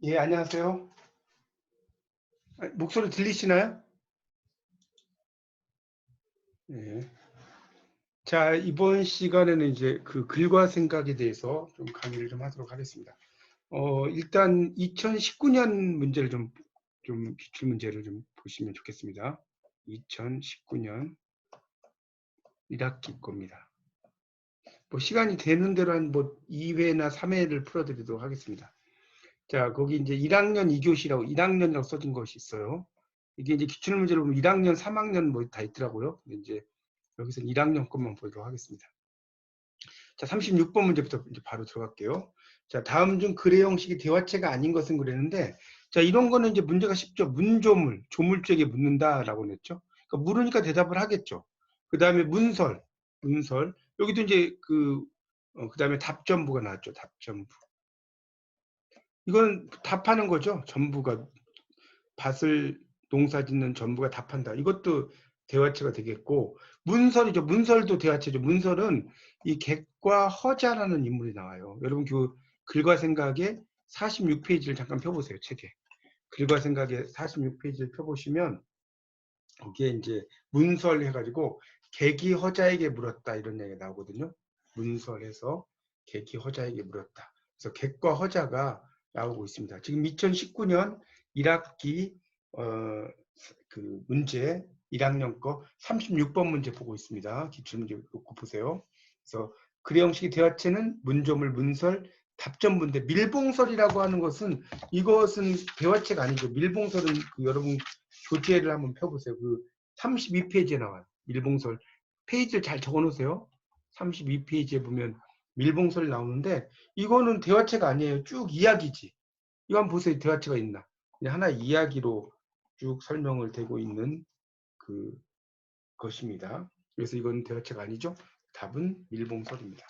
예, 안녕하세요. 목소리 들리시나요? 예. 자, 이번 시간에는 이제 그 글과 생각에 대해서 좀 강의를 좀 하도록 하겠습니다. 일단 2019년 문제를 좀 기출 문제를 좀 보시면 좋겠습니다. 2019년 1학기 겁니다. 뭐 시간이 되는 대로 한 뭐 2회나 3회를 풀어드리도록 하겠습니다. 자, 거기 이제 1학년 2교시라고 1학년이라고 써진 것이 있어요. 이게 이제 기출 문제를 보면 1학년, 3학년 뭐 다 있더라고요. 근데 이제 여기서 1학년 것만 보도록 하겠습니다. 자, 36번 문제부터 이제 바로 들어갈게요. 자, 다음 중 글의 형식이 대화체가 아닌 것은 그랬는데, 자, 이런 거는 이제 문제가 쉽죠. 문조물, 조물주에게 묻는다라고 냈죠. 그러니까 물으니까 대답을 하겠죠. 그 다음에 문설. 여기도 이제 그 다음에 답전부가 나왔죠. 답전부. 이건 답하는 거죠. 전부가 밭을 농사 짓는 전부가 답한다. 이것도 대화체가 되겠고, 문설이죠. 문설도 대화체죠. 문설은 이 객과 허자라는 인물이 나와요. 여러분 그 글과 생각의 46페이지를 잠깐 펴보세요. 책에. 글과 생각의 46페이지를 펴보시면 거기에 이제 문설 해가지고 객이 허자에게 물었다 이런 얘기가 나오거든요. 문설에서 객이 허자에게 물었다. 그래서 객과 허자가 나오고 있습니다. 지금 2019년 1학기 그 문제 1학년 거 36번 문제 보고 있습니다. 기출문제 놓고 보세요. 그래서 글의 형식의 대화체는 문조물, 문설, 답전부인데 밀봉설이라고 하는 것은 이것은 대화체가 아니죠. 밀봉설은 그 여러분 교재를 한번 펴보세요. 그 32페이지에 나와요. 밀봉설. 페이지를 잘 적어 놓으세요. 32페이지에 보면 밀봉설이 나오는데 이거는 대화체가 아니에요. 쭉 이야기지. 이거 한번 보세요. 대화체가 있나. 그냥 하나의 이야기로 쭉 설명을 되고 있는 그 것입니다. 그래서 이건 대화체가 아니죠. 답은 밀봉설입니다.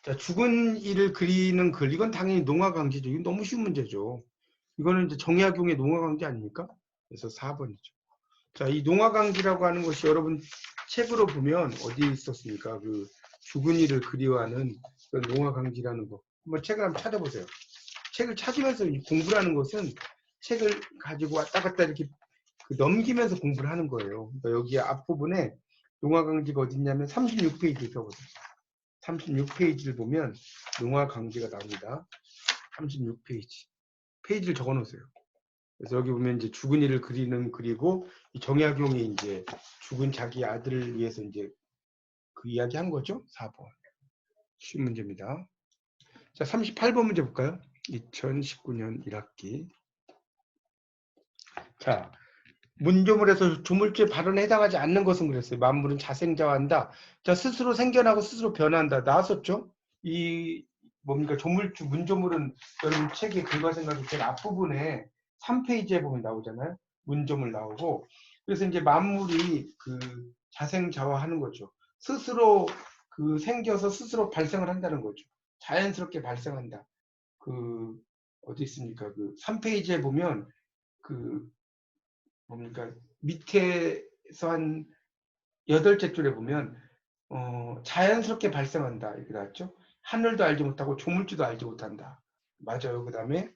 자, 죽은 이를 그리는 글. 이건 당연히 농화강지죠. 이건 너무 쉬운 문제죠. 이거는 이제 정약용의 농화강지 아닙니까? 그래서 4번이죠. 자, 이 농화강지라고 하는 것이 여러분 책으로 보면 어디에 있었습니까? 그 죽은 이를 그리워하는 그 농화강지라는 거. 한번 책을 한번 찾아보세요. 책을 찾으면서 공부를 하는 것은 책을 가지고 왔다 갔다 이렇게 넘기면서 공부를 하는 거예요. 그러니까 여기 앞부분에 농화강지가 어디 있냐면 36페이지를 펴보세요. 36페이지를 보면 농화강지가 나옵니다. 36페이지. 페이지를 적어 놓으세요. 그래서 여기 보면 이제 죽은 이를 그리는 그리고 이 정약용이 이제 죽은 자기 아들을 위해서 이제 그 이야기 한 거죠. 4번. 쉬운 문제입니다. 자, 38번 문제 볼까요? 2019년 1학기. 자, 문조물에서 조물주의 발언에 해당하지 않는 것은 그랬어요. 만물은 자생자화한다. 자, 스스로 생겨나고 스스로 변한다. 나왔었죠? 이 뭡니까? 조물주, 문조물은 여러분 책의 글과 생각이 제일 앞부분에 3페이지에 보면 나오잖아요. 문조물 나오고. 그래서 이제 만물이 그 자생자화하는 거죠. 스스로 그 생겨서 스스로 발생을 한다는 거죠. 자연스럽게 발생한다. 그 어디 있습니까? 그 3페이지에 보면 그 뭡니까 밑에서 한 8째 줄에 보면 자연스럽게 발생한다 이렇게 나왔죠. 하늘도 알지 못하고 조물주도 알지 못한다. 맞아요. 그 다음에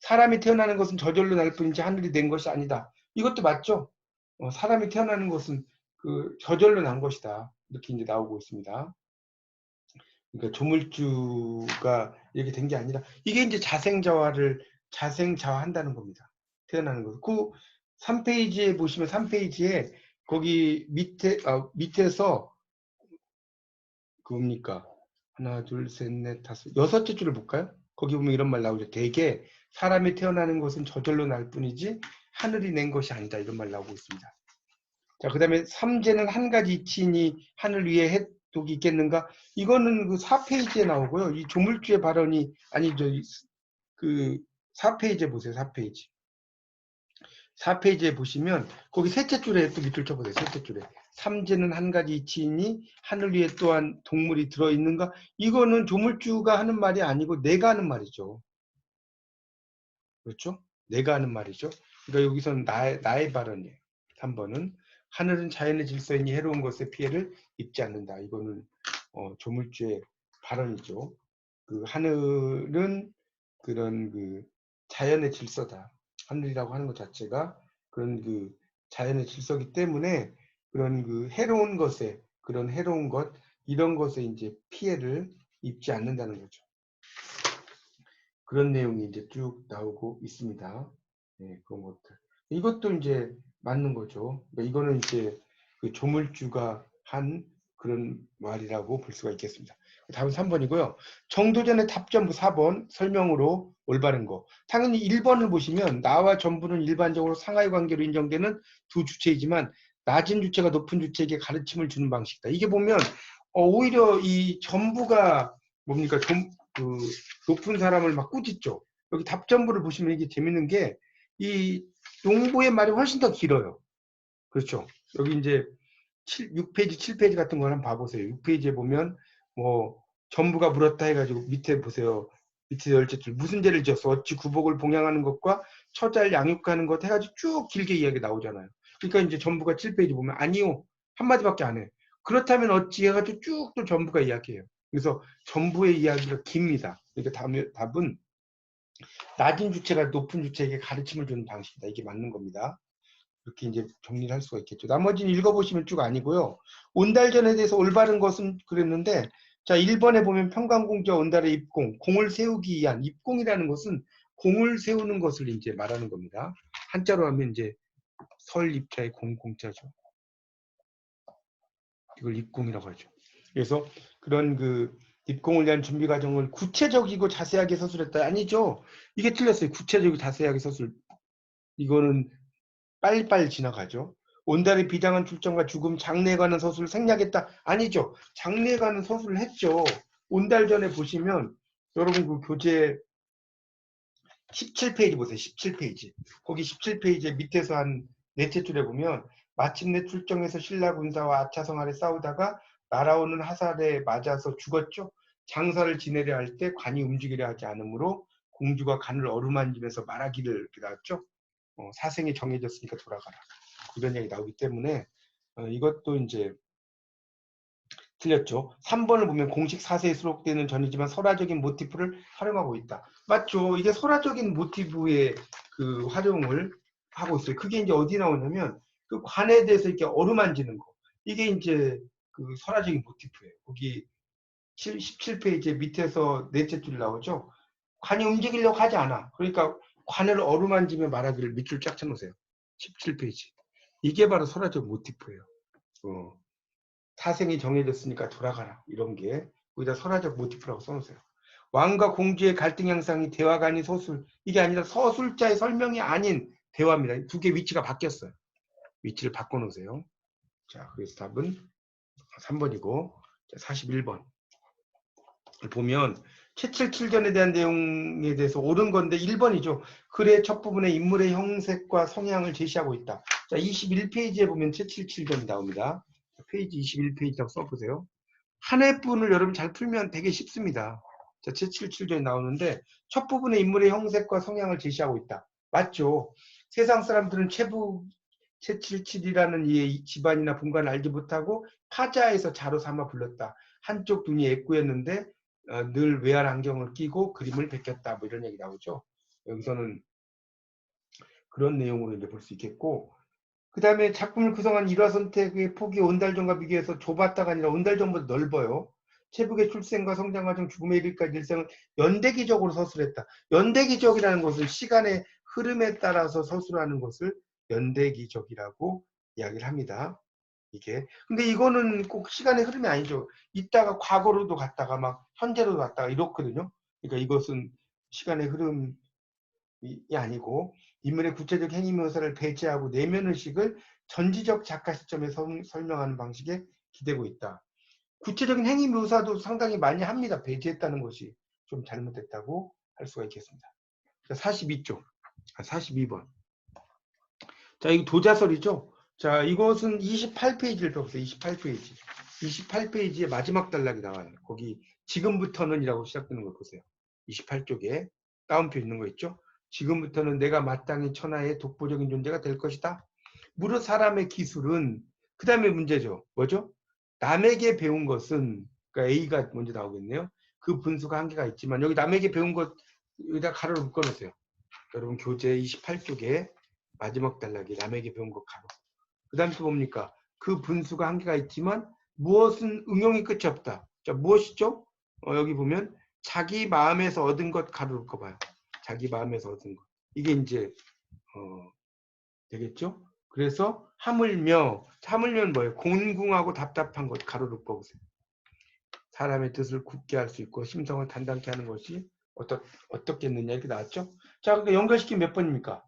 사람이 태어나는 것은 저절로 날 뿐이지 하늘이 낸 것이 아니다. 이것도 맞죠. 사람이 태어나는 것은 그 저절로 난 것이다. 이렇게 이제 나오고 있습니다. 그러니까 조물주가 이렇게 된 게 아니라 이게 이제 자생자화한다는 겁니다. 태어나는 거. 그 3페이지에 보시면 3페이지에 거기 밑에서 그뭡니까? 하나, 둘, 셋, 넷, 다섯, 6째 줄을 볼까요? 거기 보면 이런 말 나오죠. 대개 사람이 태어나는 것은 저절로 날 뿐이지 하늘이 낸 것이 아니다. 이런 말 나오고 있습니다. 자, 그 다음에 삼재는 한 가지 이치니 하늘 위에 해독이 있겠는가? 이거는 그 4페이지에 나오고요. 이 조물주의 발언이, 아니, 그 4페이지에 보세요. 4페이지. 4페이지에 보시면 거기 셋째 줄에 또 밑줄 쳐보세요. 셋째 줄에. 삼재는 한 가지 이치니 하늘 위에 또한 동물이 들어있는가? 이거는 조물주가 하는 말이 아니고 내가 하는 말이죠. 그렇죠? 내가 하는 말이죠. 그러니까 여기서는 나의 발언이에요. 3번은 하늘은 자연의 질서이니 해로운 것에 피해를 입지 않는다. 이거는 조물주의 발언이죠. 그 하늘은 그런 그 자연의 질서다. 하늘이라고 하는 것 자체가 그런 그 자연의 질서기 때문에 그런 그 해로운 것에 그런 해로운 것 이런 것에 이제 피해를 입지 않는다는 거죠. 그런 내용이 이제 쭉 나오고 있습니다. 네, 그런 것들. 이것도 이제 맞는 거죠. 그러니까 이거는 이제 그 조물주가 한 그런 말이라고 볼 수가 있겠습니다. 다음은 3번이고요. 정도전의 답전부 4번 설명으로 올바른 거. 당연히 1번을 보시면 나와 전부는 일반적으로 상하이 관계로 인정되는 두 주체이지만 낮은 주체가 높은 주체에게 가르침을 주는 방식이다. 이게 보면 오히려 이 전부가 뭡니까? 그 높은 사람을 막 꾸짖죠. 여기 답전부를 보시면 이게 재밌는 게 이 농부의 말이 훨씬 더 길어요. 그렇죠. 여기 이제 6페이지, 7페이지 같은 거 한번 봐보세요. 6페이지에 보면 뭐 전부가 물었다 해가지고 밑에 보세요. 밑에 열째줄 무슨 죄를 지었어? 어찌 구복을 봉양하는 것과 처자를 양육하는 것 해가지고 쭉 길게 이야기 나오잖아요. 그러니까 이제 전부가 7페이지 보면 아니요. 한마디밖에 안 해. 그렇다면 어찌 해가지고 쭉 또 전부가 이야기해요. 그래서 전부의 이야기가 깁니다. 그러니까 답은 낮은 주체가 높은 주체에게 가르침을 주는 방식이다. 이게 맞는 겁니다. 이렇게 이제 정리를 할 수가 있겠죠. 나머지는 읽어보시면 쭉 아니고요. 온달전에 대해서 올바른 것은 그랬는데, 자, 1번에 보면 평강공주와 온달의 입공, 공을 세우기 위한, 입공이라는 것은 공을 세우는 것을 이제 말하는 겁니다. 한자로 하면 이제 설입자의 공자죠. 이걸 입공이라고 하죠. 그래서 그런 그 입공을 위한 준비 과정을 구체적이고 자세하게 서술했다. 아니죠. 이게 틀렸어요. 구체적이고 자세하게 서술. 이거는 빨리빨리 지나가죠. 온달의 비장한 출정과 죽음, 장래에 관한 서술을 생략했다. 아니죠. 장래에 관한 서술을 했죠. 온달전에 보시면 여러분 그 교재 17페이지 보세요. 17페이지. 거기 17페이지 밑에서 한 넷째 줄에 보면 마침내 출정해서 신라 군사와 아차성 아래 싸우다가 날아오는 화살에 맞아서 죽었죠. 장사를 지내려 할 때 관이 움직이려 하지 않으므로 공주가 관을 어루만지면서 말하기를 이렇게 나왔죠. 사생이 정해졌으니까 돌아가라. 이런 얘기 나오기 때문에 이것도 이제 틀렸죠. 3번을 보면 공식 4세에 수록되는 전이지만 설화적인 모티프를 활용하고 있다. 맞죠. 이게 설화적인 모티브의 그 활용을 하고 있어요. 그게 이제 어디 나오냐면 그 관에 대해서 이렇게 어루만지는 거. 이게 이제 그 설화적인 모티프예요. 거기 17페이지 밑에서 넷째 줄 나오죠. 관이 움직이려고 하지 않아. 그러니까 관을 어루만지며 말하기를 밑줄 쫙 쳐놓으세요. 17페이지. 이게 바로 설화적 모티프예요. 사생이 정해졌으니까 돌아가라. 이런 게 거기다 설화적 모티프라고 써놓으세요. 왕과 공주의 갈등 양상이 대화가 아닌 서술. 이게 아니라 서술자의 설명이 아닌 대화입니다. 두 개 위치가 바뀌었어요. 위치를 바꿔놓으세요. 자, 그래서 답은 3번이고 41번. 보면 채칠칠전에 대한 내용에 대해서 옳은 건데 1번이죠. 글의 첫 부분에 인물의 형색과 성향을 제시하고 있다. 자, 21페이지에 보면 채칠칠전이 나옵니다. 페이지 21페이지라고 써보세요. 한 해분을 여러분 잘 풀면 되게 쉽습니다. 자, 채칠칠전이 나오는데 첫 부분에 인물의 형색과 성향을 제시하고 있다. 맞죠? 세상 사람들은 채칠칠이라는 이 집안이나 분간을 알지 못하고 파자에서 자로 삼아 불렀다. 한쪽 눈이 애꾸였는데 늘 외알 안경을 끼고 그림을 베꼈다. 뭐 이런 얘기 나오죠. 여기서는 그런 내용으로 이제 볼 수 있겠고, 그 다음에 작품을 구성한 일화 선택의 폭이 온달전과 비교해서 좁았다가 아니라 온달전보다 넓어요. 체북의 출생과 성장 과정, 죽음에 이르기까지 일생을 연대기적으로 서술했다. 연대기적이라는 것은 시간의 흐름에 따라서 서술하는 것을 연대기적이라고 이야기를 합니다. 이게. 근데 이거는 꼭 시간의 흐름이 아니죠. 이따가 과거로도 갔다가 막 현재로도 갔다가 이렇거든요. 그러니까 이것은 시간의 흐름이 아니고 인물의 구체적 행위 묘사를 배제하고 내면의식을 전지적 작가 시점에 설명하는 방식에 기대고 있다. 구체적인 행위 묘사도 상당히 많이 합니다. 배제했다는 것이 좀 잘못됐다고 할 수가 있겠습니다. 42쪽, 42번. 자, 이거 도자설이죠. 자, 이것은 28페이지를 펴보세요. 28페이지. 28페이지의 마지막 단락이 나와요. 거기 지금부터는 이라고 시작되는 걸 보세요. 28쪽에 다운표 있는 거 있죠. 지금부터는 내가 마땅히 천하의 독보적인 존재가 될 것이다. 무릇 사람의 기술은 그 다음에 문제죠. 뭐죠? 남에게 배운 것은 그러니까 A가 먼저 나오겠네요. 그 분수가 한계가 있지만 여기 남에게 배운 것 여기다 가로를 묶어놓으세요. 여러분 교재 28쪽에 마지막 단락이 남에게 배운 것 가로. 그 다음에 또 뭡니까? 그 분수가 한계가 있지만 무엇은 응용이 끝이 없다. 자, 무엇이죠? 여기 보면 자기 마음에서 얻은 것 가로 읽어봐요. 자기 마음에서 얻은 것. 이게 이제 되겠죠? 그래서 하물며 뭐예요? 곤궁하고 답답한 것 가로로 읽어보세요. 사람의 뜻을 굳게 할 수 있고 심성을 단단케 하는 것이 어떻겠느냐 이렇게 나왔죠? 자, 그러니까 연결시키면 몇 번입니까?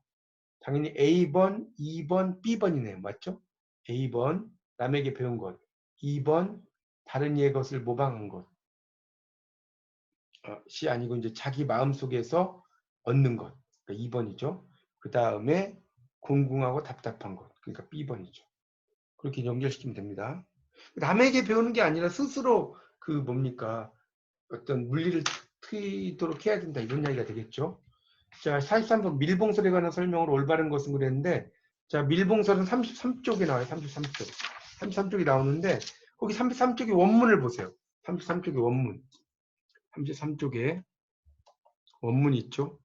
당연히 A번, 2번, B번이네요. 맞죠? A번, 남에게 배운 것. 2번, 다른 이의 것을 모방한 것. 시 아니고 이제 자기 마음속에서 얻는 것. 그러니까 2번이죠. 그 다음에 궁궁하고 답답한 것. 그러니까 B번이죠. 그렇게 연결시키면 됩니다. 남에게 배우는 게 아니라 스스로 그 뭡니까? 어떤 물리를 트이도록 해야 된다. 이런 이야기가 되겠죠. 자, 43번 밀봉설에 관한 설명으로 올바른 것은 그랬는데, 자, 밀봉설은 33쪽에 나와요. 33쪽. 33쪽이 나오는데, 거기 33쪽의 원문을 보세요. 33쪽의 원문. 33쪽에 원문이 있죠.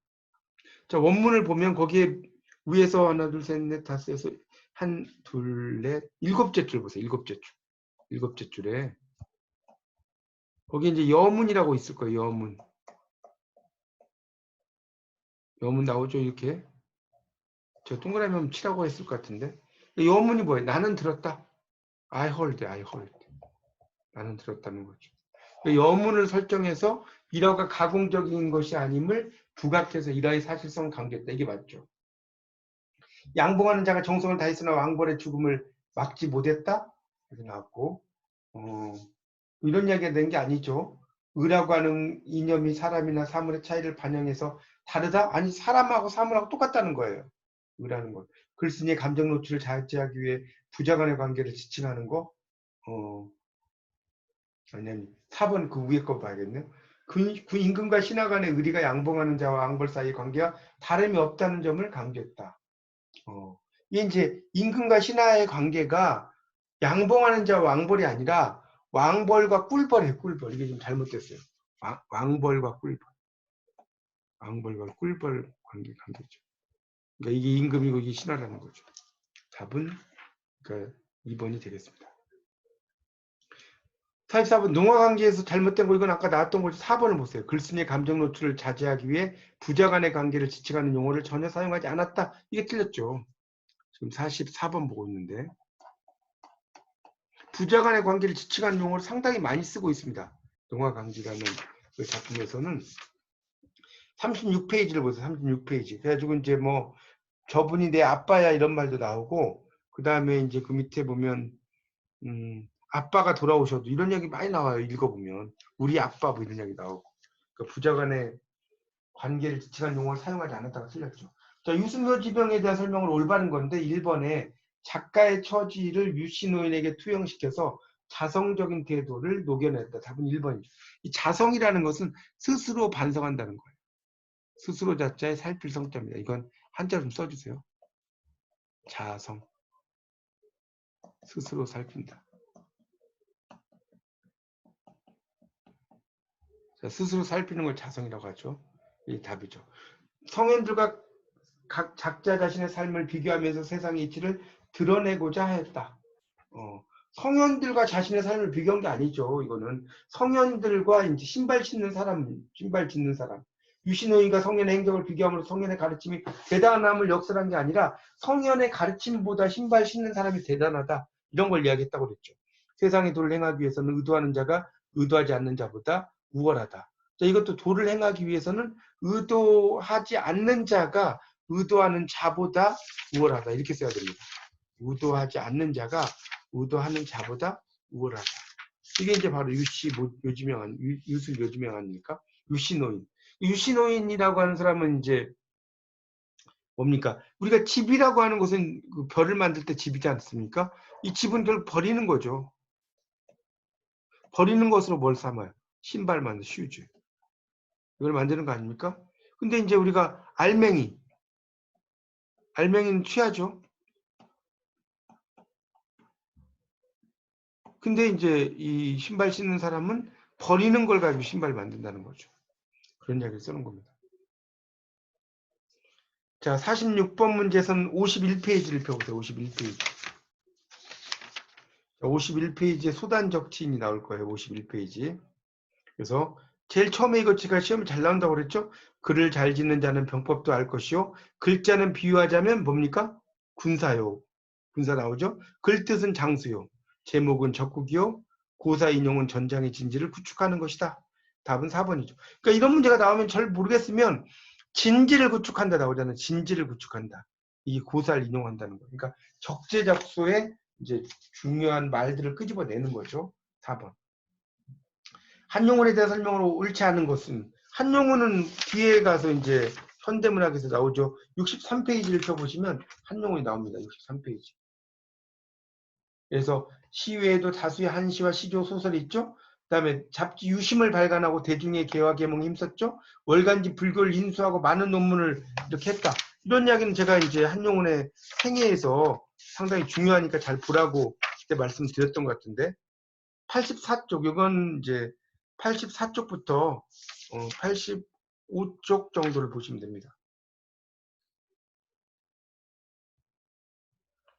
자, 원문을 보면 거기에 위에서 하나, 둘, 셋, 넷, 다섯, 여섯, 한, 둘, 넷, 일곱째 줄 보세요. 일곱째 줄. 일곱째 줄에. 거기 이제 여문이라고 있을 거예요. 여문. 여문 나오죠, 이렇게. 저 동그라미 하면 치라고 했을 것 같은데. 여문이 뭐예요? 나는 들었다. I heard, I heard. 나는 들었다는 거죠. 여문을 설정해서 일어가 가공적인 것이 아님을 부각해서 일어의 사실성을 강조했다. 이게 맞죠. 양봉하는 자가 정성을 다했으나 왕벌의 죽음을 막지 못했다. 이렇게 나왔고 이런 이야기가 된 게 아니죠. 의라고 하는 이념이 사람이나 사물의 차이를 반영해서 다르다? 아니 사람하고 사물하고 똑같다는 거예요. 의라는 것. 글쓴이의 감정 노출을 자제하기 위해 부자 간의 관계를 지칭하는 거. 아니 4번 그 위에 거 봐야겠네요. 그 임금과 신하 간의 의리가 양봉하는 자와 왕벌 사이의 관계가 다름이 없다는 점을 강조했다. 이게 이제 임금과 신하의 관계가 양봉하는 자와 왕벌이 아니라 왕벌과 꿀벌이에요. 꿀벌. 이게 좀 잘못됐어요. 왕벌과 꿀벌. 왕벌과 꿀벌 관계죠. 그러니까 이게 임금이고 이게 신하라는 거죠. 답은 그러니까 2번이 되겠습니다. 44번 농화관계에서 잘못된 거 이건 아까 나왔던 거죠. 4번을 보세요. 글쓴이의 감정 노출을 자제하기 위해 부자 간의 관계를 지칭하는 용어를 전혀 사용하지 않았다. 이게 틀렸죠. 지금 44번 보고 있는데 부자 간의 관계를 지칭하는 용어를 상당히 많이 쓰고 있습니다. 농화강지라는 그 작품에서는 36페이지를 보세요. 36페이지. 그래가지고 이제 뭐 저분이 내 아빠야 이런 말도 나오고 그 다음에 이제 그 밑에 보면 아빠가 돌아오셔도 이런 얘기 많이 나와요. 읽어보면 우리 아빠 뭐 이런 얘기 나오고 그러니까 부자 간의 관계를 지칭한 용어를 사용하지 않았다가 틀렸죠. 자, 유승효지병에 대한 설명을 올바른 건데 1번에 작가의 처지를 유시노인에게 투영시켜서 자성적인 태도를 녹여냈다. 답은 1번이죠. 이 자성이라는 것은 스스로 반성한다는 거예요. 스스로 자자의 살필 성자입니다. 이건 한자 좀 써주세요. 자성. 스스로 살핀다. 자, 스스로 살피는 걸 자성이라고 하죠. 이 답이죠. 성현들과 각 작자 자신의 삶을 비교하면서 세상의 이치를 드러내고자 하였다. 성현들과 자신의 삶을 비교한 게 아니죠. 이거는 성현들과 이제 신발 짓는 사람. 유신호인과 성현의 행적을 비교함으로 성현의 가르침이 대단함을 역설한 게 아니라 성현의 가르침보다 신발 신는 사람이 대단하다. 이런 걸 이야기했다고 그랬죠. 세상의 도를 행하기 위해서는 의도하는 자가 의도하지 않는 자보다 우월하다. 자, 이것도 도를 행하기 위해서는 의도하지 않는 자가 의도하는 자보다 우월하다. 이렇게 써야 됩니다. 의도하지 않는 자가 의도하는 자보다 우월하다. 이게 이제 바로 유술 요지명아닙니까? 유시노인. 유시노인이라고 하는 사람은 이제 뭡니까? 우리가 집이라고 하는 것은 그 별을 만들 때 집이지 않습니까? 이 집은 결국 버리는 거죠. 버리는 것으로 뭘 삼아요? 신발 만든 슈즈. 이걸 만드는 거 아닙니까? 근데 이제 우리가 알맹이는 취하죠. 근데 이제 이 신발 신는 사람은 버리는 걸 가지고 신발 만든다는 거죠. 그런 이야기를 쓰는 겁니다. 자, 46번 문제선 51페이지를 펴보세요. 51페이지. 51페이지에 소단적치인이 나올 거예요. 51페이지. 그래서 제일 처음에 이거 제가 시험에 잘 나온다고 그랬죠? 글을 잘 짓는 자는 병법도 알 것이요. 글자는 비유하자면 뭡니까? 군사요. 군사 나오죠? 글 뜻은 장수요. 제목은 적국이요. 고사 인용은 전장의 진지를 구축하는 것이다. 답은 4번이죠. 그러니까 이런 문제가 나오면 잘 모르겠으면 진지를 구축한다 나오잖아요. 진지를 구축한다. 이 고사를 인용한다는 거. 그러니까 적재적소에 이제 중요한 말들을 끄집어내는 거죠. 4번. 한용운에 대한 설명으로 옳지 않은 것은 한용운은 뒤에 가서 이제 현대문학에서 나오죠. 63페이지를 펴보시면 한용운이 나옵니다. 63페이지. 그래서 시 외에도 다수의 한시와 시조 소설이 있죠. 그 다음에 잡지 유심을 발간하고 대중의 개화 개몽에 힘썼죠. 월간지 불교를 인수하고 많은 논문을 이렇게 했다. 이런 이야기는 제가 이제 한용운의 생애에서 상당히 중요하니까 잘 보라고 그때 말씀드렸던 것 같은데 84쪽 이건 이제 84쪽부터 85쪽 정도를 보시면 됩니다.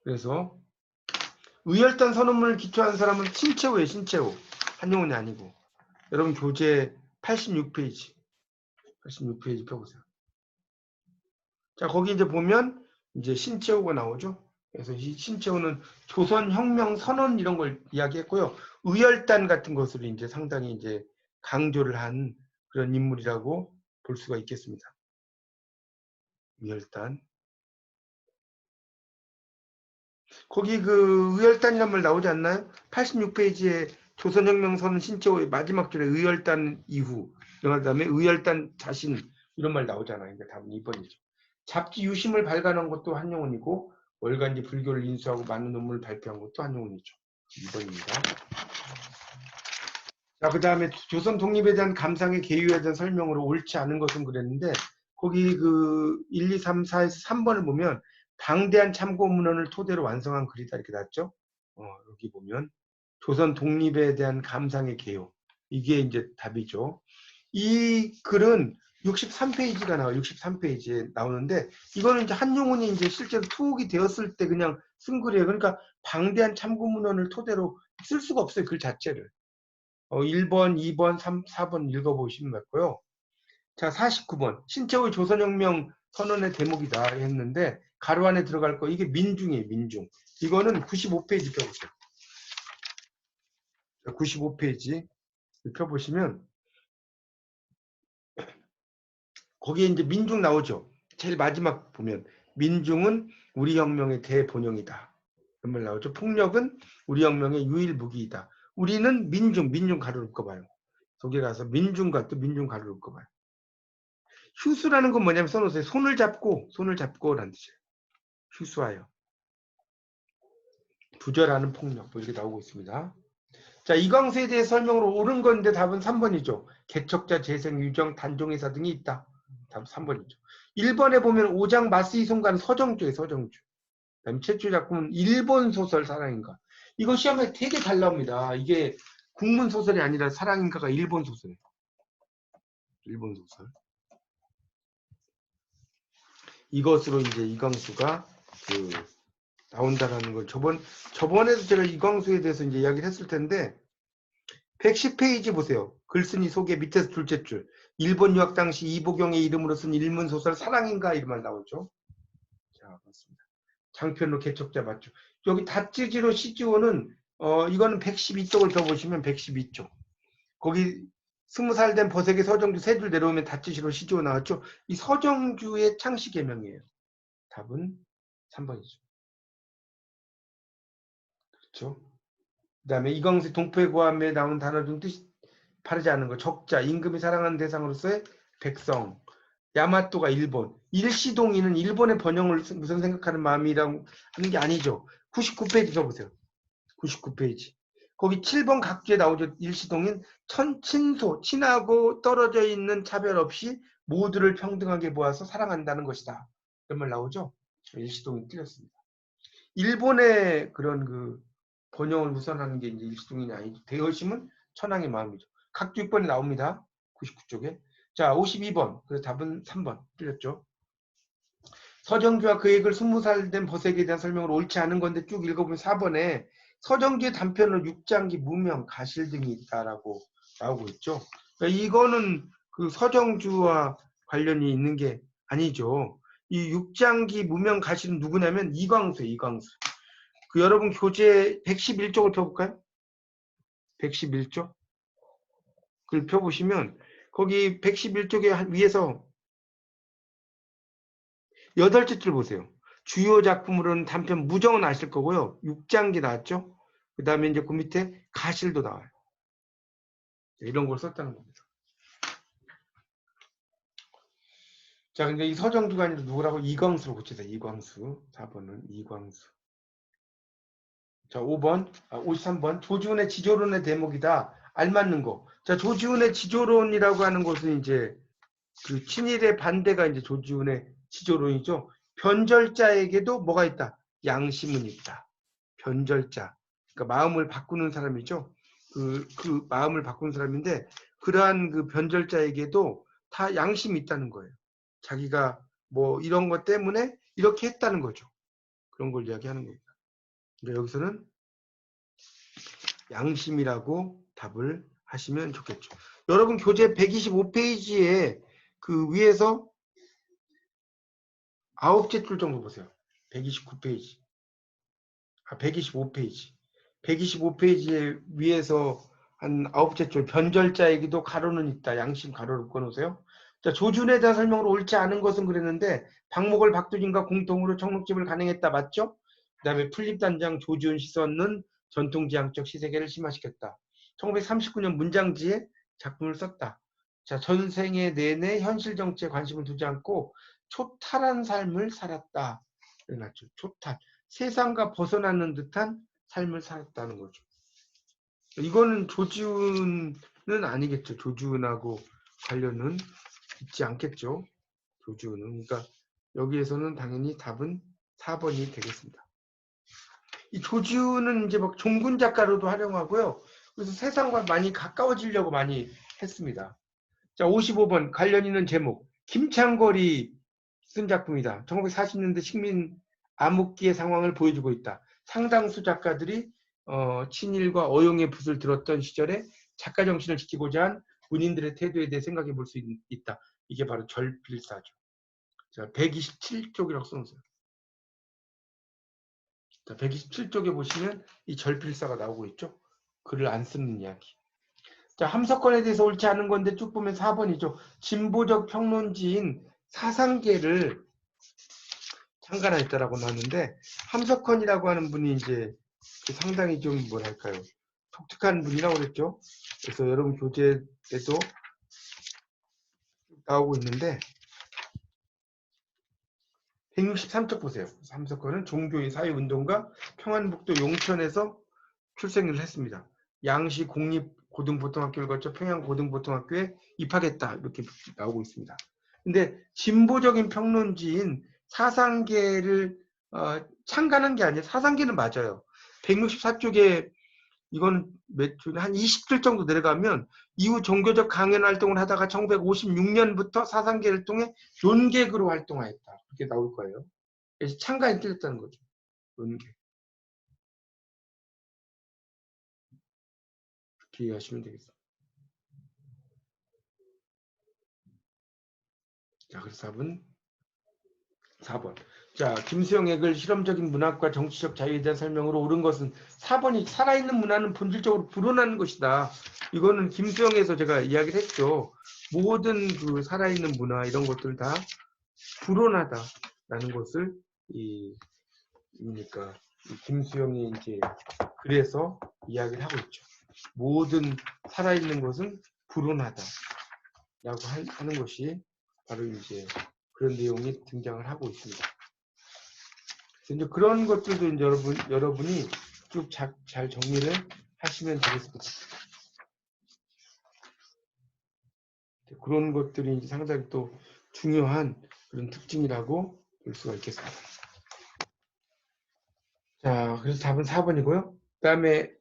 그래서 의열단 선언문을 기초한 사람은 신채호예요. 신채호. 한용운이 아니고. 여러분 교재 86페이지. 86페이지 펴보세요. 자, 거기 이제 보면 이제 신채호가 나오죠. 그래서 이 신채호는 조선혁명 선언 이런 걸 이야기했고요. 의열단 같은 것으로 이제 상당히 이제 강조를 한 그런 인물이라고 볼 수가 있겠습니다. 의열단. 거기 그 의열단이란 말 나오지 않나요? 86페이지에 조선혁명 선언 신채호의 마지막 줄에 의열단 이후, 그다음에 의열단 자신 이런 말 나오잖아요. 그러니까 답은 2번이죠. 잡지 유심을 발간한 것도 한용운이고 월간지 불교를 인수하고 많은 논문을 발표한 것도 한용운이죠. 2번입니다. 자, 그 다음에 조선 독립에 대한 감상의 계유에 대한 설명으로 옳지 않은 것은 그랬는데 거기 그 1, 2, 3, 4에서 3번을 보면 방대한 참고 문헌을 토대로 완성한 글이다 이렇게 나왔죠. 여기 보면 조선 독립에 대한 감상의 개요. 이게 이제 답이죠. 이 글은 63페이지가 나와요. 63페이지에 나오는데 이거는 이제 한용운이 이제 실제로 투옥이 되었을 때 그냥 쓴 글이에요. 그러니까 방대한 참고 문헌을 토대로 쓸 수가 없어요. 글 자체를. 1번, 2번, 3, 4번 읽어보시면 맞고요. 자, 49번. 신채호의 조선혁명 선언의 대목이다 했는데 가로 안에 들어갈 거 이게 민중이에요. 민중. 이거는 95페이지 펴보세요. 95페이지 펴보시면 거기에 이제 민중 나오죠. 제일 마지막 보면 민중은 우리 혁명의 대본영이다. 그런 말 나오죠. 폭력은 우리 혁명의 유일 무기이다. 우리는 민중 가로를 묶어봐요. 독일 가서 민중과 또 민중 가로를 묶어봐요. 휴수라는 건 뭐냐면 써놓으세요. 손을 잡고라는 뜻이에요. 휴수하여. 부절하는 폭력. 뭐 이렇게 나오고 있습니다. 자, 이광수에 대해 설명으로 옳은 건데 답은 3번이죠. 개척자, 재생, 유정, 단종의사 등이 있다. 답은 3번이죠. 1번에 보면 오장 마스이 송가는 서정주예요. 서정주. 그다음 최초 작품은 일본 소설 사랑인가. 이거 시험에 되게 잘 나옵니다. 이게 국문 소설이 아니라 사랑인가가 일본 소설이에요. 일본 소설. 이것으로 이제 이광수가 그 나온다라는 걸 저번에도 제가 이광수에 대해서 이제 이야기를 했을 텐데 110페이지 보세요. 글쓴이 소개 밑에서 둘째 줄. 일본 유학 당시 이보경의 이름으로 쓴 일문 소설 사랑인가 이름만 나오죠. 자, 맞습니다. 장편으로 개척자 맞죠. 여기 다찌지로 시지오는 이거는 112쪽을 더 보시면 112쪽. 거기 20살 된 버색의 서정주 세 줄 내려오면 다찌지로 시지오 나왔죠. 이 서정주의 창시 개명이에요. 답은 3번이죠. 그렇죠. 그 다음에 이광수 동포의 고함에 나온 단어 중 뜻이 바르지 않은 거. 적자, 임금이 사랑하는 대상으로서의 백성. 야마토가 일본. 일시동이는 일본의 번영을 무슨 생각하는 마음이라고 하는 게 아니죠. 99페이지 써보세요. 99페이지. 거기 7번 각주에 나오죠. 일시동인 친소, 친하고 떨어져 있는 차별 없이 모두를 평등하게 보아서 사랑한다는 것이다. 이런 말 나오죠. 일시동이 틀렸습니다. 일본의 그런 그 번영을 우선하는 게 이제 일시동인이 아니죠. 대여심은 천황의 마음이죠. 각주 6번에 나옵니다. 99쪽에. 자, 52번. 그래서 답은 3번. 틀렸죠. 서정주와 그 액을 20살 된 버색에 대한 설명을 옳지 않은 건데 쭉 읽어보면 4번에 서정주의 단편은 육장기, 무명, 가실 등이 있다라고 나오고 있죠. 그러니까 이거는 그 서정주와 관련이 있는 게 아니죠. 이 육장기, 무명, 가실은 누구냐면 이광수예요. 이광수. 그 여러분 교재 111쪽을 펴볼까요? 111쪽. 그걸 펴보시면 거기 111쪽에 위에서 8째 줄 보세요. 주요 작품으로는 단편 무정은 아실 거고요. 육장기 나왔죠. 그 다음에 이제 그 밑에 가실도 나와요. 이런 걸 썼다는 겁니다. 자, 근데 이 서정주가 아니라 누구라고? 이광수로 고치세요. 이광수. 4번은 이광수. 자, 5번, 53번. 조지훈의 지조론의 대목이다. 알맞는 거. 자, 조지훈의 지조론이라고 하는 것은 이제 그 친일의 반대가 이제 조지훈의 지조론이죠. 변절자에게도 뭐가 있다? 양심은 있다. 변절자. 그러니까 마음을 바꾸는 사람이죠. 그 마음을 바꾸는 사람인데 그러한 그 변절자에게도 다 양심이 있다는 거예요. 자기가 뭐 이런 것 때문에 이렇게 했다는 거죠. 그런 걸 이야기하는 겁니다. 그러니까 여기서는 양심이라고 답을 하시면 좋겠죠. 여러분 교재 125페이지에 그 위에서 9째 줄 정도 보세요. 129페이지. 125페이지. 125페이지에 위에서 한 9째 줄 변절자에게도 가로는 있다. 양심 가로를 꺼놓으세요. 자, 조준에 대한 설명으로 옳지 않은 것은 그랬는데 박목월 박두진과 공통으로 청록집을 간행했다. 맞죠? 그 다음에 풀립단장 조지훈 시선은 전통지향적 시세계를 심화시켰다. 1939년 문장지에 작품을 썼다. 자, 전생에 내내 현실 정치에 관심을 두지 않고 초탈한 삶을 살았다. 맞죠? 초탈. 세상과 벗어나는 듯한 삶을 살았다는 거죠. 이거는 조지훈은 아니겠죠. 조지훈하고 관련은 있지 않겠죠. 조지훈은. 그러니까 여기에서는 당연히 답은 4번이 되겠습니다. 이 조지훈은 이제 막 종군 작가로도 활용하고요. 그래서 세상과 많이 가까워지려고 많이 했습니다. 자, 55번 관련 있는 제목. 김창걸이 쓴 작품이다. 1940년대 식민 암흑기의 상황을 보여주고 있다. 상당수 작가들이 친일과 어용의 붓을 들었던 시절에 작가 정신을 지키고자 한 군인들의 태도에 대해 생각해 볼 수 있다. 이게 바로 절필사죠. 자, 127쪽이라고 써놓으세요. 자, 127쪽에 보시면 이 절필사가 나오고 있죠. 글을 안 쓰는 이야기. 자, 함석헌에 대해서 옳지 않은 건데 쭉 보면 4번이죠. 진보적 평론지인 사상계를 창간하였다라고 나왔는데 함석헌이라고 하는 분이 이제 상당히 좀 뭐랄까요 독특한 분이라고 그랬죠. 그래서 여러분 교재에도 나오고 있는데 163쪽 보세요. 함석헌은 종교의 사회운동가 평안북도 용천에서 출생을 했습니다. 양시 공립고등보통학교를 거쳐 평양고등보통학교에 입학했다. 이렇게 나오고 있습니다. 근데 진보적인 평론지인 사상계를 창간한 게 아니에요. 사상계는 맞아요. 164쪽에 이건 몇 줄, 한 20줄 정도 내려가면 이후 종교적 강연 활동을 하다가 1956년부터 사상계를 통해 논객으로 활동하였다. 그렇게 나올 거예요. 그래서 창간이 틀렸다는 거죠. 논객. 그렇게 이해하시면 되겠습니다. 자, 그래서 답은 4번. 자, 김수영액을 실험적인 문학과 정치적 자유에 대한 설명으로 옳은 것은 4번이 살아있는 문화는 본질적으로 불어나는 것이다. 이거는 김수영에서 제가 이야기를 했죠. 모든 그 살아있는 문화 이런 것들 다 불어나다라는 것을 그러니까 김수영이 이제 그래서 이야기를 하고 있죠. 모든 살아있는 것은 불어나다라고 하는 것이 바로 이제 그런 내용이 등장을 하고 있습니다. 이제 그런 것들도 이제 여러분이 쭉 잘 정리를 하시면 되겠습니다. 그런 것들이 이제 상당히 또 중요한 그런 특징이라고 볼 수가 있겠습니다. 자, 그래서 답은 4번이고요. 그 다음에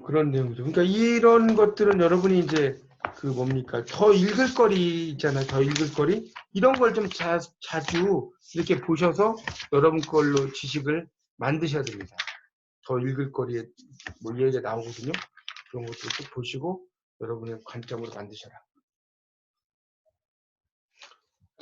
그런 내용이죠. 그러니까 이런 것들은 여러분이 이제 그 뭡니까? 더 읽을 거리 있잖아요. 더 읽을 거리. 이런 걸 좀 자주 이렇게 보셔서 여러분 걸로 지식을 만드셔야 됩니다. 더 읽을 거리에 뭐 얘기가 나오거든요. 그런 것들 꼭 보시고 여러분의 관점으로 만드셔라.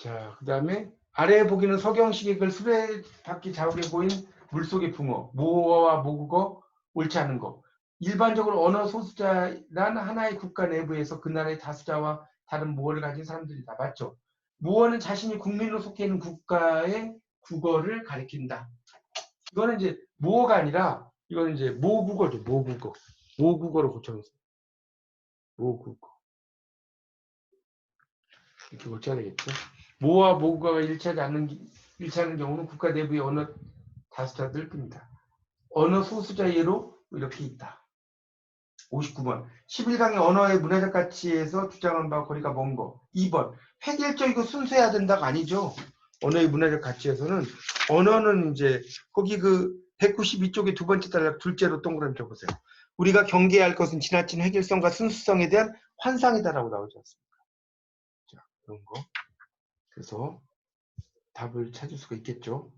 자, 그 다음에 아래에 보기는 서경식액을 수레바퀴 자국에 보인 물속의 붕어, 모어와 모국어, 옳지 않은 거. 일반적으로 언어 소수자란 하나의 국가 내부에서 그 나라의 다수자와 다른 모어를 가진 사람들이다. 맞죠? 모어는 자신이 국민으로 속해 있는 국가의 국어를 가리킨다. 이거는 이제 모어가 아니라 이거는 이제 모국어죠. 모국어. 모국어로 고쳐놓으세요. 모국어. 이렇게 고쳐야 되겠죠. 모어와 모국어가 일치하는 경우는 국가 내부의 언어 다수자들 뿐이다. 언어 소수자 예로 이렇게 있다. 59번. 11강의 언어의 문화적 가치에서 주장한 바와 거리가 먼 거. 2번. 획일적이고 순수해야 된다가 아니죠. 언어의 문화적 가치에서는 언어는 이제 거기 그 192쪽의 두 번째 단락 둘째로 동그라미 쳐보세요. 우리가 경계해야 할 것은 지나친 획일성과 순수성에 대한 환상이다라고 나오지 않습니까? 자, 그런 거. 그래서 답을 찾을 수가 있겠죠.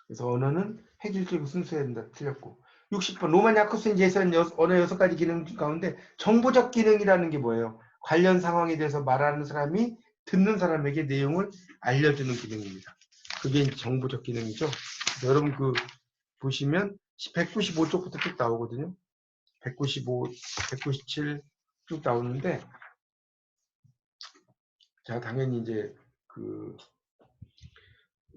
그래서 언어는 획일적이고 순수해야 된다. 틀렸고. 60번 로만 야코스인 제시한 언어 6가지 기능 가운데 정보적 기능이라는 게 뭐예요? 관련 상황에 대해서 말하는 사람이 듣는 사람에게 내용을 알려주는 기능입니다. 그게 이제 정보적 기능이죠. 여러분 그 보시면 195쪽부터 쭉 나오거든요. 195, 197 쭉 나오는데 자 당연히 이제 그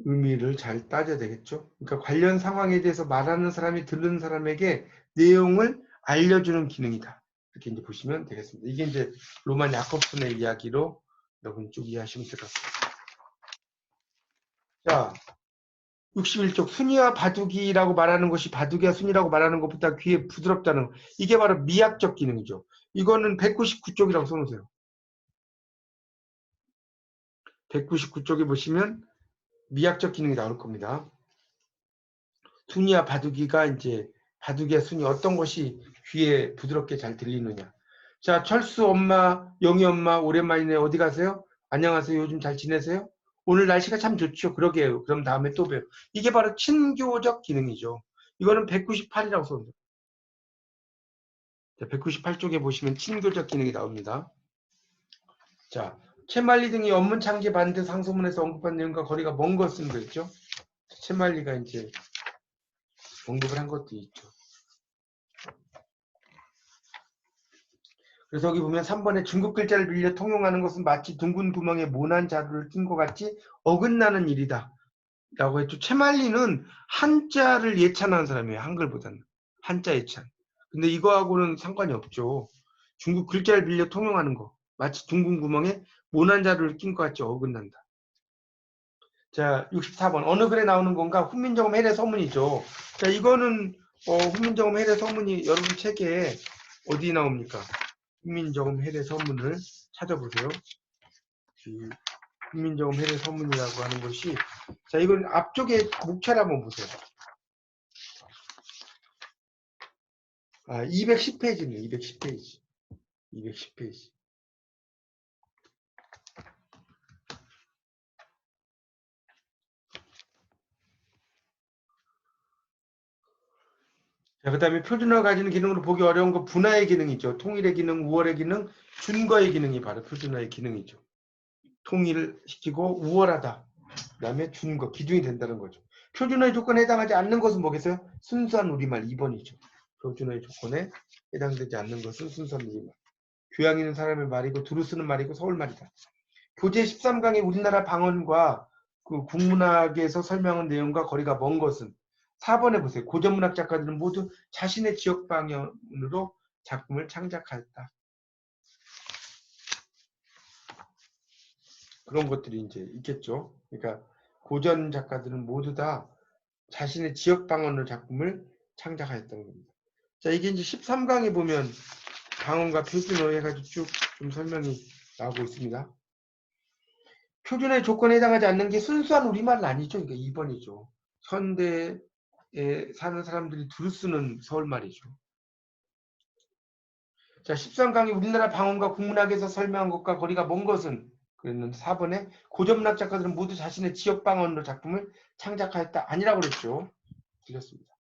의미를 잘 따져야 되겠죠. 그러니까 관련 상황에 대해서 말하는 사람이 듣는 사람에게 내용을 알려주는 기능이다. 이렇게 이제 보시면 되겠습니다. 이게 이제 로만 야콥슨의 이야기로 여러분 쭉 이해하시면 될 것 같습니다. 자, 61쪽 순이와 바둑이라고 말하는 것이 바둑이와 순이라고 말하는 것보다 귀에 부드럽다는 이게 바로 미학적 기능이죠. 이거는 199쪽이라고 써놓으세요. 199쪽에 보시면 미학적 기능이 나올 겁니다. 순이와 바둑이가 이제 바둑이와 순이 어떤 것이 귀에 부드럽게 잘 들리느냐. 자, 철수 엄마, 영희 엄마 오랜만이네. 어디 가세요? 안녕하세요. 요즘 잘 지내세요? 오늘 날씨가 참 좋죠. 그러게요. 그럼 다음에 또 봬요. 이게 바로 친교적 기능이죠. 이거는 198이라고 써요. 198쪽에 보시면 친교적 기능이 나옵니다. 자, 채말리 등이 원문 창제 반대 상소문에서 언급한 내용과 거리가 먼 것은 그랬죠. 채말리가 이제 언급을 한 것도 있죠. 그래서 여기 보면 3번에 중국 글자를 빌려 통용하는 것은 마치 둥근 구멍에 모난 자루를 낀 것 같이 어긋나는 일이다. 라고 했죠. 채말리는 한자를 예찬하는 사람이에요. 한글보다는. 한자 예찬. 근데 이거하고는 상관이 없죠. 중국 글자를 빌려 통용하는 거. 마치 둥근 구멍에 모난 자루를 낀 것 같이 어긋난다. 자, 64번. 어느 글에 나오는 건가? 훈민정음 해례 서문이죠. 자, 이거는 훈민정음 해례 서문이 여러분 책에 어디 나옵니까? 훈민정음 해례 서문을 찾아보세요. 훈민정음 해례 서문이라고 하는 것이 자 이건 앞쪽에 목차를 한번 보세요. 210페이지네요. 210페이지. 210페이지. 자, 그 다음에 표준어가 가지는 기능으로 보기 어려운 거 분화의 기능이 있죠. 통일의 기능, 우월의 기능, 준거의 기능이 바로 표준어의 기능이죠. 통일을 시키고 우월하다. 그 다음에 준거, 기준이 된다는 거죠. 표준어의 조건에 해당하지 않는 것은 뭐겠어요? 순수한 우리말 2번이죠. 표준어의 조건에 해당되지 않는 것은 순수한 우리말. 교양 있는 사람의 말이고 두루 쓰는 말이고 서울말이다. 교재 13강의 우리나라 방언과 그 국문학에서 설명한 내용과 거리가 먼 것은 4번에 보세요. 고전문학 작가들은 모두 자신의 지역 방언으로 작품을 창작하였다. 그런 것들이 이제 있겠죠. 그러니까 고전 작가들은 모두 다 자신의 지역 방언으로 작품을 창작하였다는 겁니다. 자, 이게 이제 13강에 보면 방언과 표준어 해가지고 쭉 좀 설명이 나오고 있습니다. 표준의 조건에 해당하지 않는 게 순수한 우리말은 아니죠. 그러니까 2번이죠. 현대에 사는 사람들이 두루 쓰는 서울말이죠. 자, 13강이 우리나라 방언과 국문학에서 설명한 것과 거리가 먼 것은 그랬는데 4번에 고전문학 작가들은 모두 자신의 지역 방언으로 작품을 창작하였다. 아니라고 그랬죠. 틀렸습니다.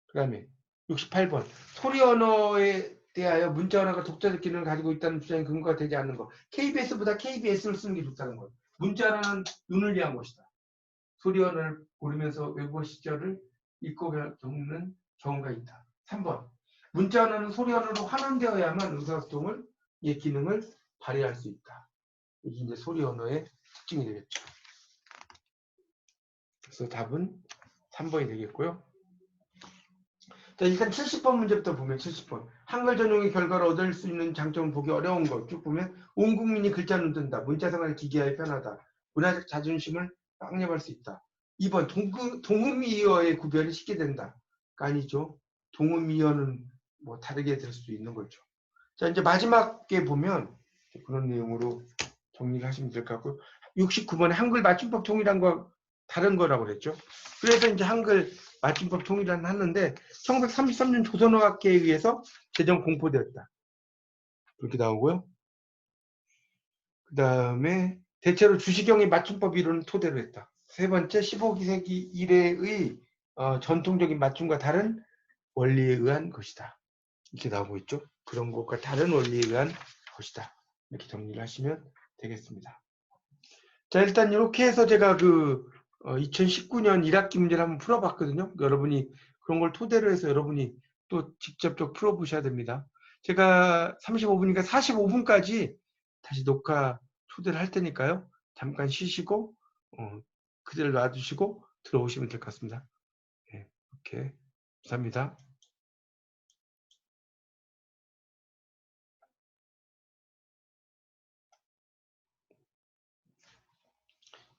그 다음에 68번 소리 언어에 대하여 문자 언어가 독자적 기능을 가지고 있다는 주장이 근거가 되지 않는 것. KBS보다 KBS를 쓰는 게 좋다는 것. 문자 언어는 눈을 위한 것이다. 소리 언어를 고르면서 외국어 시절을 읽고 겪는 경우가 있다. 3번 문자 언어는 소리 언어로 환원되어야만 의사소통을 이 기능을 발휘할 수 있다. 이게 이제 소리 언어의 특징이 되겠죠. 그래서 답은 3번이 되겠고요. 자, 일단 70번 문제부터 보면 70번. 한글 전용의 결과를 얻을 수 있는 장점을 보기 어려운 것. 쭉 보면 온 국민이 글자는 든다. 문자 생활을 기기하여 편하다. 문화적 자존심을 확립할 수 있다. 2번 동음이어의 구별이 쉽게 된다. 아니죠. 동음이어는 뭐 다르게 될 수도 있는 거죠. 자, 이제 마지막에 보면 그런 내용으로 정리하시면 될 것 같고요. 69번에 한글 맞춤법 통일한 거 다른 거라고 그랬죠. 그래서 이제 한글 맞춤법 통일을 하는데 1933년 조선어학회에 의해서 제정 공포되었다. 그렇게 나오고요. 그 다음에 대체로 주시경의 맞춤법 이론을 토대로 했다. 세 번째 15세기 이래의 전통적인 맞춤과 다른 원리에 의한 것이다. 이렇게 나오고 있죠. 그런 것과 다른 원리에 의한 것이다. 이렇게 정리를 하시면 되겠습니다. 자, 일단 이렇게 해서 제가 2019년 1학기 문제를 한번 풀어봤거든요. 여러분이 그런 걸 토대로 해서 여러분이 또 직접적 풀어보셔야 됩니다. 제가 35분이니까 45분까지 다시 녹화 초대를 할 테니까요. 잠깐 쉬시고 그대로 놔두시고 들어오시면 될 것 같습니다. 네, 이렇게 감사합니다.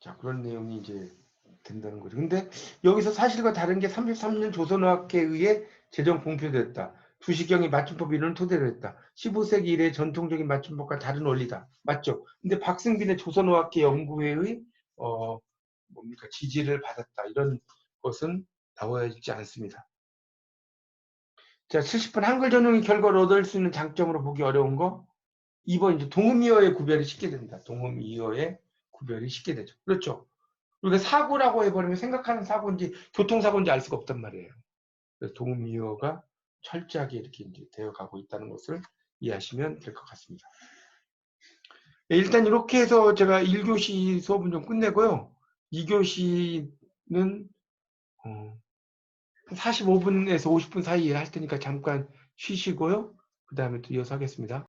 자, 그런 내용이 이제 된다는 거죠. 근데 여기서 사실과 다른 게 33년 조선어학회에 의해 제정 공표됐다. 주시경이 맞춤법 이론을 토대로 했다. 15세기 이래 전통적인 맞춤법과 다른 원리다. 맞죠? 근데 박승빈의 조선어학회 연구회의 뭡니까 지지를 받았다. 이런 것은 나와 있지 않습니다. 자, 70번 한글 전용의 결과를 얻을 수 있는 장점으로 보기 어려운 거 2번 이제 동음이어의 구별이 쉽게 된다. 동음이어의 구별이 쉽게 되죠. 그렇죠? 우리가 사고라고 해버리면 생각하는 사고인지 교통사고인지 알 수가 없단 말이에요. 그래서 동음이어가 철저하게 이렇게 이제 되어가고 있다는 것을 이해하시면 될 것 같습니다. 네, 일단 이렇게 해서 제가 1교시 수업은 좀 끝내고요. 2교시는 45분에서 50분 사이에 할 테니까 잠깐 쉬시고요. 그 다음에 또 이어서 하겠습니다.